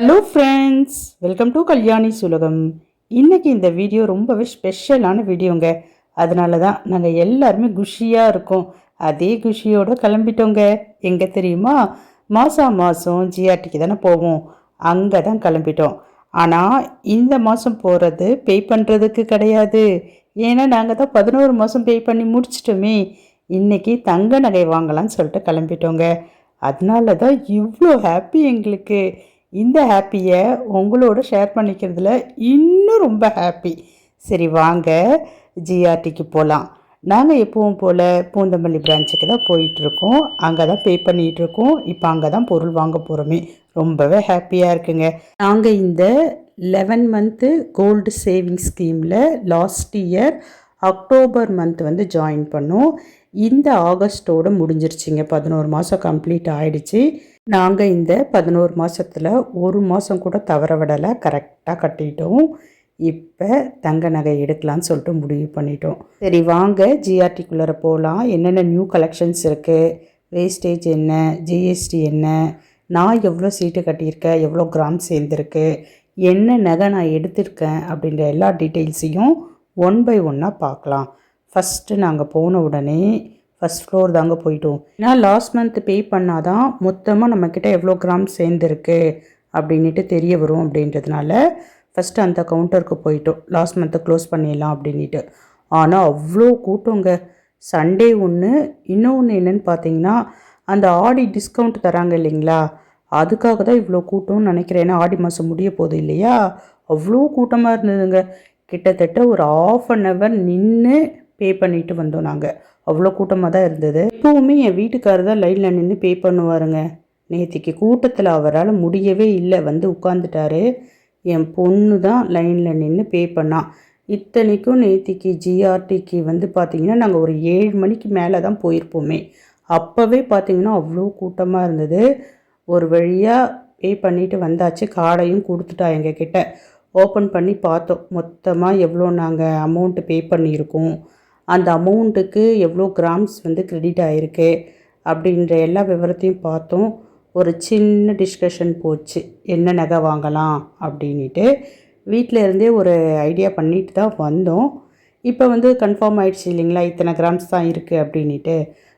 Hello friends, welcome to Kalyani சுலகம். இன்றைக்கி இந்த வீடியோ ரொம்பவே ஸ்பெஷலான வீடியோங்க. அதனால தான் நாங்கள் எல்லாருமே குஷியாக இருக்கோம். அதே குஷியோடு கிளம்பிட்டோங்க. எங்கே தெரியுமா? மாதம் ஜிஆர்டிக்கு தானே போவோம். அங்கே தான் கிளம்பிட்டோம். ஆனால் இந்த மாதம் போகிறது பே பண்ணுறதுக்கு கிடையாது. ஏன்னா நாங்கள் தான் 11 மாதம் பே பண்ணி முடிச்சிட்டோமே. இன்றைக்கி தங்க நகை வாங்கலாம்னு சொல்லிட்டு கிளம்பிட்டோங்க. அதனால தான் இவ்வளோ ஹாப்பி எங்களுக்கு. இந்த ஹாப்பியை உங்களோட ஷேர் பண்ணிக்கிறதுல இன்னும் ரொம்ப ஹாப்பி. சரி வாங்க ஜிஆர்டிக்கு போகலாம். நாங்கள் எப்பவும் போல் பூந்தமல்லி பிரான்ச்சுக்கு தான் போயிட்டுருக்கோம். அங்கே தான் பே பண்ணிகிட்ருக்கோம். இப்போ அங்கே தான் பொருள் வாங்க போகிறோமே. ரொம்பவே ஹாப்பியாக இருக்குங்க. நாங்கள் இந்த 11 மந்த்து கோல்டு சேவிங் ஸ்கீமில் லாஸ்ட் இயர் அக்டோபர் மந்த் வந்து ஜாயின் பண்ணோம். இந்த ஆகஸ்ட்டோடு முடிஞ்சிருச்சிங்க. 11 மாதம் கம்ப்ளீட் ஆகிடுச்சி. நாங்கள் இந்த 11 மாதத்தில் ஒரு மாதம் கூட தவற விடலை, கரெக்டாக கட்டிட்டோம். இப்போ தங்க நகை எடுக்கலான்னு சொல்லிட்டு முடிவு பண்ணிட்டோம். சரி வாங்க ஜிஆர்டிக்குள்ளே போகலாம். என்னென்ன நியூ கலெக்ஷன்ஸ் இருக்குது, வேஸ்டேஜ் என்ன, ஜிஎஸ்டி என்ன, நான் எவ்வளோ சீட்டு கட்டியிருக்கேன், எவ்வளோ கிராம் சேர்ந்துருக்கு, என்ன நகை நான் எடுத்திருக்கேன் அப்படின்ற எல்லா டீட்டெயில்ஸையும் ஒன் பை ஒன்னாக பார்க்கலாம். ஃபஸ்ட்டு நாங்கள் போன உடனே ஃபஸ்ட் ஃப்ளோர் தாங்க போயிட்டோம். ஏன்னா லாஸ்ட் மந்த் பே பண்ணால் தான் மொத்தமாக நம்மக்கிட்ட எவ்வளோ கிராம் சேர்ந்துருக்கு அப்படின்ட்டு தெரிய வரும். அப்படின்றதுனால ஃபஸ்ட்டு அந்த கவுண்டருக்கு போயிட்டோம். லாஸ்ட் மந்த்தை க்ளோஸ் பண்ணிடலாம் அப்படின்ட்டு. ஆனால் அவ்வளோ கூட்டங்க. சண்டே ஒன்று, இன்னொன்று என்னென்னு பார்த்தீங்கன்னா அந்த ஆடி டிஸ்கவுண்ட் தராங்க இல்லைங்களா, அதுக்காக தான் இவ்வளோ கூட்டம்னு நினைக்கிறேன். ஏன்னா ஆடி மாதம் முடிய போகுது இல்லையா, அவ்வளோ கூட்டமாக இருந்ததுங்க. கிட்டத்தட்ட ஒரு 1/2 hour நின்று பே பண்ணிட்டு வந்தோம் நாங்கள். அவ்வளோ கூட்டமாக தான் இருந்தது. எப்போவுமே என் வீட்டுக்காரர் தான் லைனில் நின்று பே பண்ணுவாருங்க. நேற்றுக்கு கூட்டத்தில் அவரால் முடியவே இல்லை, வந்து உட்காந்துட்டாரு. என் பொண்ணு தான் லைனில் நின்று பே பண்ணான். இத்தனைக்கும் நேற்றுக்கு ஜிஆர்டிக்கு வந்து பார்த்திங்கன்னா நாங்கள் ஒரு 7 மணிக்கு மேலே தான் போயிருப்போமே. அப்போவே பார்த்திங்கன்னா அவ்வளோ கூட்டமாக இருந்தது. ஒரு வழியாக பே பண்ணிவிட்டு வந்தாச்சு. கார்டையும் கொடுத்துட்டா எங்ககிட்ட. ஓப்பன் பண்ணி பார்த்தோம் மொத்தமாக எவ்வளோ நாங்கள் அமௌண்ட்டு பே பண்ணியிருக்கோம், அந்த அமௌண்ட்டுக்கு எவ்வளோ கிராம்ஸ் வந்து கிரெடிட் ஆகிருக்கு அப்படின்ற எல்லா விவரத்தையும் பார்த்தோம். ஒரு சின்ன டிஸ்கஷன் போச்சு, என்ன நகை வாங்கலாம் அப்படின்ட்டு. வீட்டில் இருந்தே ஒரு ஐடியா பண்ணிட்டு தான் வந்தோம். இப்போ வந்து கன்ஃபார்ம் ஆகிடுச்சு இல்லைங்களா, இத்தனை கிராம்ஸ் தான் இருக்குது அப்படின்ட்டு.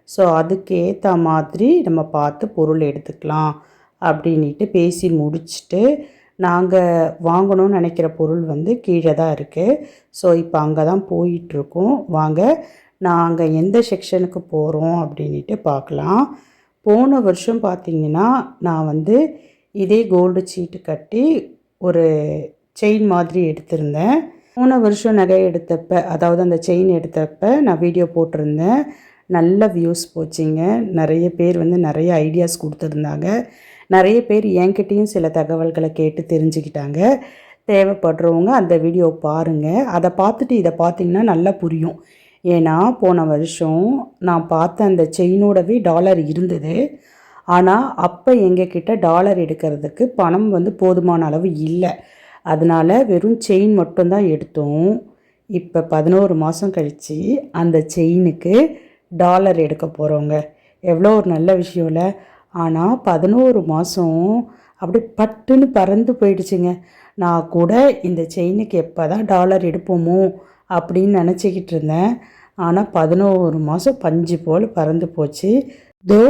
ஸோ அதுக்கு ஏற்ற மாதிரி நம்ம பார்த்து பொருள் எடுத்துக்கலாம் அப்படின்ட்டு பேசி முடிச்சுட்டு நாங்கள் வாங்கணும்னு நினைக்கிற பொருள் வந்து கீழே தான் இருக்குது. ஸோ இப்போ அங்கே தான் போயிட்டுருக்கோம். வாங்க நாங்கள் எந்த செக்ஷனுக்கு போகிறோம் அப்படின்ட்டு பார்க்கலாம். போன வருஷம் பார்த்திங்கன்னா நான் வந்து இதே கோல்டு சீட்டு கட்டி ஒரு செயின் மாதிரி எடுத்திருந்தேன். போன வருஷம் நகை எடுத்தப்ப, அதாவது அந்த செயின் எடுத்தப்ப நான் வீடியோ போட்டிருந்தேன். நல்ல வியூஸ் போச்சுங்க. நிறைய பேர் வந்து நிறைய ஐடியாஸ் கொடுத்துருந்தாங்க. நிறைய பேர் என்கிட்டையும் சில தகவல்களை கேட்டு தெரிஞ்சுக்கிட்டாங்க. தேவைப்படுறவங்க அந்த வீடியோ பாருங்கள். அதை பார்த்துட்டு இதை பார்த்திங்கன்னா நல்லா புரியும். ஏன்னா போன வருஷம் நான் பார்த்த அந்த செயினோடவே டாலர் இருந்தது. ஆனால் அப்போ எங்ககிட்ட டாலர் எடுக்கிறதுக்கு பணம் வந்து போதுமான அளவு இல்லை. அதனால் வெறும் செயின் மட்டும்தான் எடுத்தோம். இப்போ 11 மாதம் கழித்து அந்த செயினுக்கு டாலர் எடுக்க போகிறோங்க. எவ்வளோ ஒரு நல்ல விஷயம் இல்லை. ஆனால் 11 மாதம் அப்படி பட்டுன்னு பறந்து போயிடுச்சுங்க. நான் கூட இந்த செயினுக்கு எப்போ தான் டாலர் எடுப்போமோ அப்படின்னு நினச்சிக்கிட்டு இருந்தேன். ஆனால் 11 மாதம் பஞ்சு போல் பறந்து போச்சு. தோ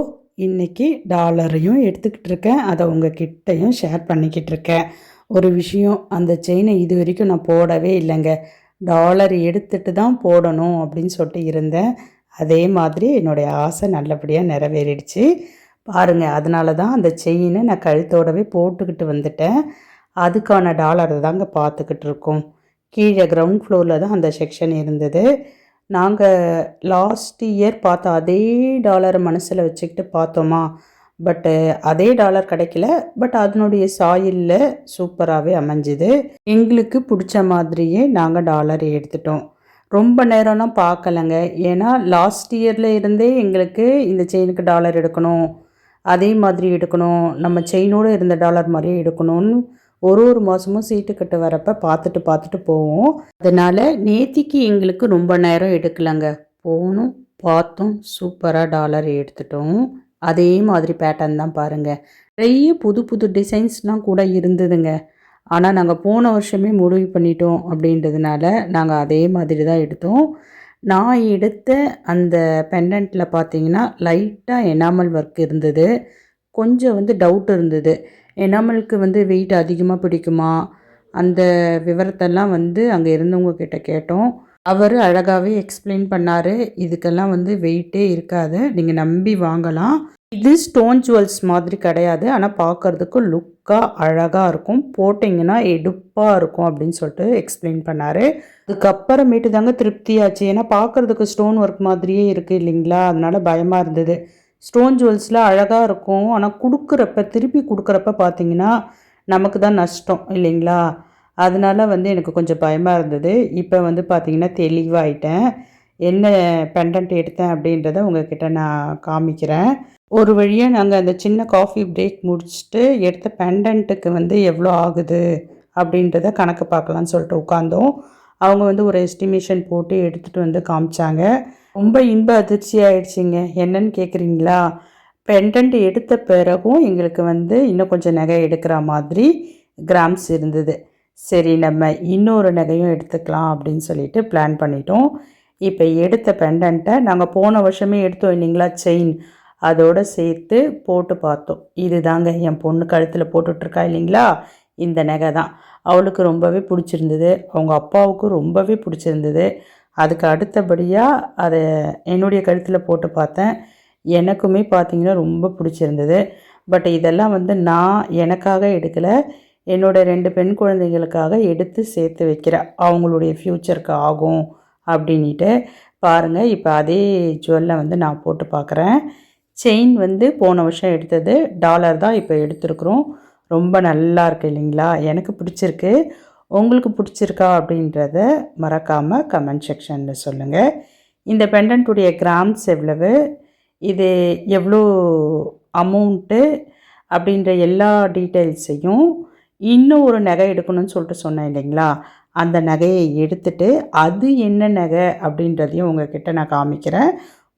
இன்றைக்கி டாலரையும் எடுத்துக்கிட்டு இருக்கேன். அதை உங்கள் கிட்டையும் ஷேர் பண்ணிக்கிட்டு இருக்கேன். ஒரு விஷயம், அந்த செயினை இது வரைக்கும் நான் போடவே இல்லைங்க. டாலர் எடுத்துகிட்டு தான் போடணும் அப்படின்னு சொல்லிட்டு இருந்தேன். அதே மாதிரி என்னுடைய ஆசை நல்லபடியாக நிறைவேறிடுச்சு பாருங்கள். அதனால தான் அந்த செயினை நான் கழுத்தோடவே போட்டுக்கிட்டு வந்துட்டேன். அதுக்கான டாலரை தாங்க பார்த்துக்கிட்டு இருக்கோம். கீழே கிரவுண்ட் ஃப்ளோரில் தான் அந்த செக்ஷன் இருந்தது. நாங்கள் லாஸ்ட் இயர் பார்த்த அதே டாலரை மனசில் வச்சுக்கிட்டு பார்த்தோமா, பட்டு அதே டாலர் கிடைக்கல. பட் அதனுடைய சாயிலில் சூப்பராகவே அமைஞ்சுது. எங்களுக்கு பிடிச்ச மாதிரியே நாங்கள் டாலர் எடுத்துட்டோம். ரொம்ப நேரம்லாம் பார்க்கலைங்க. ஏன்னா லாஸ்ட் இயரில் இருந்தே எங்களுக்கு இந்த செயினுக்கு டாலர் எடுக்கணும், அதே மாதிரி எடுக்கணும், நம்ம செயினோடு இருந்த டாலர் மாதிரியே எடுக்கணும்னு ஒரு மாதமும் சீட்டு கட்டு வரப்போ பார்த்துட்டு போவோம். அதனால் நேத்திக்கு எங்களுக்கு ரொம்ப நேரம் எடுக்கலைங்க. போகணும், பார்த்தோம், சூப்பராக டாலர் எடுத்துட்டோம். அதே மாதிரி பேட்டர்ன் தான் பாருங்கள். நிறைய புது புது டிசைன்ஸ்லாம் கூட இருந்ததுங்க. ஆனால் நாங்கள் போன வருஷமே முடிவு பண்ணிட்டோம் அப்படின்றதுனால நாங்கள் அதே மாதிரி தான் எடுத்தோம். நான் எடுத்த அந்த பெண்டன்ட்டில் பார்த்தீங்கன்னா லைட்டாக எனாமல் ஒர்க் இருந்தது. கொஞ்சம் டவுட் இருந்தது. எனாமலுக்கு வெயிட் அதிகமாக பிடிக்குமா? அந்த விவரத்தெல்லாம் அங்கே இருந்தவங்க கிட்ட கேட்டோம். அவர் அழகாகவே எக்ஸ்பிளைன் பண்ணார். இதுக்கெல்லாம் வெயிட்டே இருக்காது, நீங்கள் நம்பி வாங்கலாம். இது ஸ்டோன் ஜுவல்ஸ் மாதிரி கிடையாது, ஆனால் பார்க்குறதுக்கு லுக்காக அழகாக இருக்கும், போட்டிங்கன்னா எடுப்பாக இருக்கும் அப்படின்னு சொல்லிட்டு எக்ஸ்பிளைன் பண்ணார். அதுக்கப்புறமேட்டு தாங்க திருப்தியாச்சு. ஏன்னா பார்க்குறதுக்கு ஸ்டோன் ஒர்க் மாதிரியே இருக்குது இல்லைங்களா, அதனால பயமாக இருந்தது. ஸ்டோன் ஜுவல்ஸில் அழகாக இருக்கும், ஆனால் திருப்பி கொடுக்குறப்ப பார்த்தீங்கன்னா நமக்கு தான் நஷ்டம் இல்லைங்களா. அதனால எனக்கு கொஞ்சம் பயமாக இருந்தது. இப்போ பார்த்திங்கன்னா தெளிவாயிட்டேன். என்ன பெண்டன்ட் எடுத்தேன் அப்படின்றத உங்கள்கிட்ட நான் காமிக்கிறேன். ஒரு வழியாக நாங்கள் அந்த சின்ன காஃபி பிரேக் முடிச்சுட்டு எடுத்த பெண்டன்ட்டுக்கு எவ்வளோ ஆகுது அப்படின்றத கணக்கு பார்க்கலான்னு சொல்லிட்டு உட்காந்தோம். அவங்க ஒரு எஸ்டிமேஷன் போட்டு எடுத்துகிட்டு காமிச்சாங்க. ரொம்ப இன்ப அதிர்ச்சி ஆயிடுச்சிங்க. என்னன்னு கேட்குறீங்களா? பெண்டன்ட் எடுத்த பிறகும் எங்களுக்கு இன்னும் கொஞ்சம் நகை எடுக்கிற மாதிரி கிராம்ஸ் இருந்தது. சரி, நம்ம இன்னொரு நகையும் எடுத்துக்கலாம் அப்படின்னு சொல்லிட்டு பிளான் பண்ணிட்டோம். இப்போ எடுத்த பெண்டன்ட்டை நாங்கள் போன வருஷமே எடுத்தோம் இல்லைங்களா, செயின், அதோடு சேர்த்து போட்டு பார்த்தோம். இது தாங்க என் பொண்ணு கழுத்தில் போட்டுட்ருக்கா இல்லைங்களா, இந்த நகை தான். அவளுக்கு ரொம்பவே பிடிச்சிருந்தது, அவங்க அப்பாவுக்கும் ரொம்பவே பிடிச்சிருந்தது. அதுக்கு அடுத்தபடியாக அதை என்னுடைய கழுத்தில் போட்டு பார்த்தேன். எனக்குமே பார்த்திங்கன்னா ரொம்ப பிடிச்சிருந்தது. பட் இதெல்லாம் நான் எனக்காக எடுக்கலை, என்னோடய 2 பெண் குழந்தைகளுக்காக எடுத்து சேர்த்து வைக்கிறேன், அவங்களுடைய ஃப்யூச்சருக்கு ஆகும் அப்படின்ட்டு. பாருங்கள், இப்போ அதே ஜுவல்லை நான் போட்டு பார்க்குறேன். செயின் போன வருஷம் எடுத்தது டாலர் தான், இப்போ எடுத்துருக்குறோம். ரொம்ப நல்லா இருக்குது இல்லைங்களா, எனக்கு பிடிச்சிருக்கு. உங்களுக்கு பிடிச்சிருக்கா அப்படின்றத மறக்காமல் கமெண்ட் செக்ஷனில் சொல்லுங்கள். இந்த பெண்டன்ட்டுடைய கிராம்ஸ் எவ்வளவு, இது எவ்வளோ அமௌண்ட்டு அப்படின்ற எல்லா டீட்டெயில்ஸையும், இன்னும் ஒரு நகை எடுக்கணும்னு சொல்லிட்டு சொன்னேன் இல்லைங்களா, அந்த நகையை எடுத்துட்டு அது என்ன நகை அப்படின்றதையும் உங்கள்கிட்ட நான் காமிக்கிறேன்.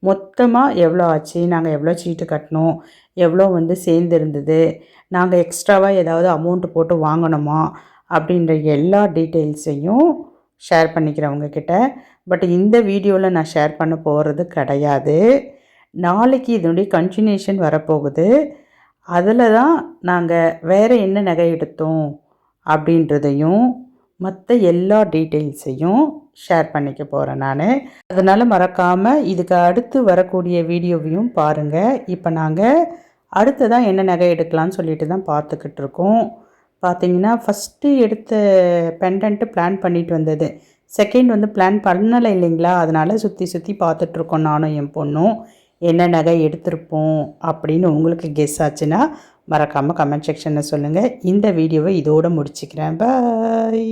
மொத்தமாக எவ்வளோ ஆச்சு, நாங்கள் எவ்வளோ சீட்டு கட்டணும், எவ்வளோ சேர்ந்துருந்தது, நாங்கள் எக்ஸ்ட்ராவாக ஏதாவது அமௌண்ட்டு போட்டு வாங்கணுமா அப்படின்ற எல்லா டீட்டெயில்ஸையும் ஷேர் பண்ணிக்கிறேன் உங்ககிட்ட. பட் இந்த வீடியோவில் நான் ஷேர் பண்ண போகிறது கிடையாது. நாளைக்கு இதனுடைய கண்டினியூஷன் வரப்போகுது. அதில் தான் நாங்கள் வேறு என்ன நகை எடுத்தோம் அப்படின்றதையும் மற்ற எல்லா டீட்டெயில்ஸையும் ஷேர் பண்ணிக்க போகிறேன் நான். அதனால் மறக்காமல் இதுக்கு அடுத்து வரக்கூடிய வீடியோவையும் பாருங்கள். இப்போ நாங்கள் அடுத்ததான் என்ன நகை எடுக்கலான்னு சொல்லிட்டு தான் பார்த்துக்கிட்டு இருக்கோம். பார்த்திங்கன்னா ஃபஸ்ட்டு எடுத்த பெண்டன்ட்டு பிளான் பண்ணிட்டு வந்தது, செகண்ட் பிளான் பண்ணலை இல்லைங்களா, அதனால் சுற்றி சுற்றி பார்த்துட்ருக்கோம் நானும் என் பொண்ணும். என்ன நகை எடுத்திருப்போம் அப்படின்னு உங்களுக்கு கெஸ் ஆச்சுன்னா மறக்காமல் கமெண்ட் செக்ஷனில் சொல்லுங்கள். இந்த வீடியோவை இதோடு முடிச்சுக்கிறேன். பாய்.